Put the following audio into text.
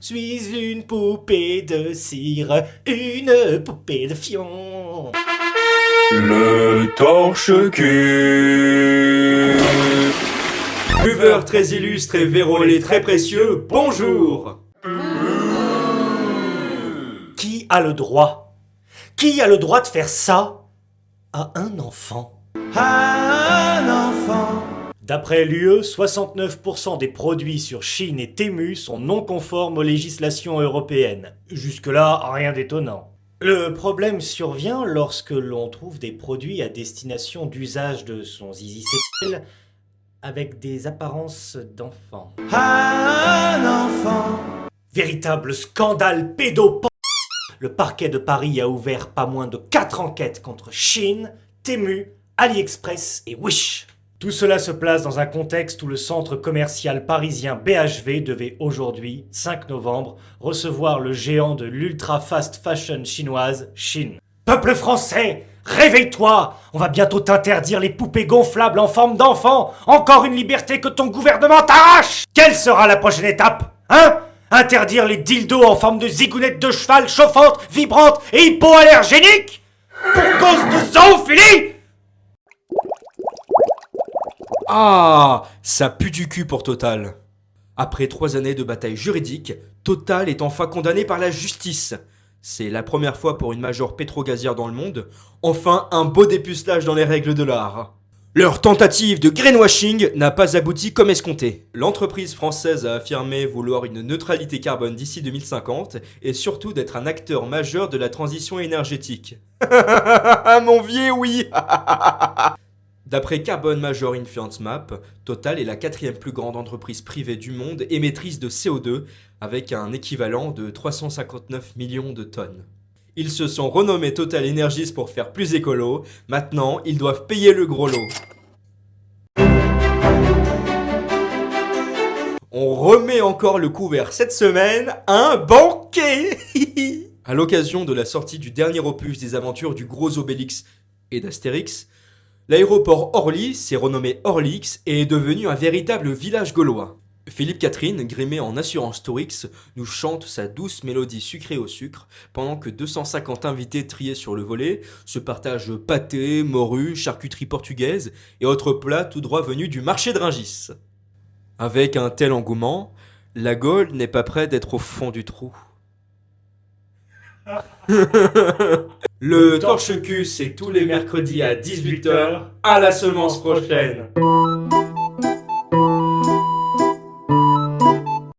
Suis une poupée de cire, une poupée de fion. Le torche-cul. Buveur très illustre et vérolé très précieux, bonjour. Qui a le droit de faire ça à un enfant? D'après l'UE, 69% des produits sur Chine et Temu sont non conformes aux législations européennes. Jusque-là, rien d'étonnant. Le problème survient lorsque l'on trouve des produits à destination d'usage de son zizi sexuel avec des apparences d'enfants. Véritable scandale pédopornographique. Le parquet de Paris a ouvert pas moins de 4 enquêtes contre Chine, Temu, AliExpress et Wish. Tout cela se place dans un contexte où le centre commercial parisien BHV devait aujourd'hui, 5 novembre, recevoir le géant de l'ultra fast fashion chinoise, Shein. Peuple français, réveille-toi! On va bientôt t'interdire les poupées gonflables en forme d'enfant! Encore une liberté que ton gouvernement t'arrache! Quelle sera la prochaine étape? Hein? Interdire les dildos en forme de zigounettes de cheval chauffantes, vibrantes et hypoallergéniques? Pour cause de zoophilie? Ah, ça pue du cul pour Total. Après 3 années de bataille juridique, Total est enfin condamné par la justice. C'est la première fois pour une major pétrogazière dans le monde. Enfin, un beau dépucelage dans les règles de l'art. Leur tentative de greenwashing n'a pas abouti comme escompté. L'entreprise française a affirmé vouloir une neutralité carbone d'ici 2050 et surtout d'être un acteur majeur de la transition énergétique. Mon vieux, oui. D'après Carbon Major Influence Map, Total est la 4e plus grande entreprise privée du monde émettrice de CO2 avec un équivalent de 359 millions de tonnes. Ils se sont renommés Total Energies pour faire plus écolo, maintenant ils doivent payer le gros lot. On remet encore le couvert cette semaine, un banquet. À l'occasion de la sortie du dernier opus des aventures du gros Obélix et d'Astérix, l'aéroport Orly s'est renommé Orlix et est devenu un véritable village gaulois. Philippe Catherine, grimé en assurance Tourix, nous chante sa douce mélodie sucrée au sucre, pendant que 250 invités triés sur le volet se partagent pâté, morue, charcuterie portugaise et autres plats tout droit venus du marché de Rungis. Avec un tel engouement, la Gaule n'est pas près d'être au fond du trou. Le torche-cul, c'est tous les mercredis à 18h. À la semence prochaine.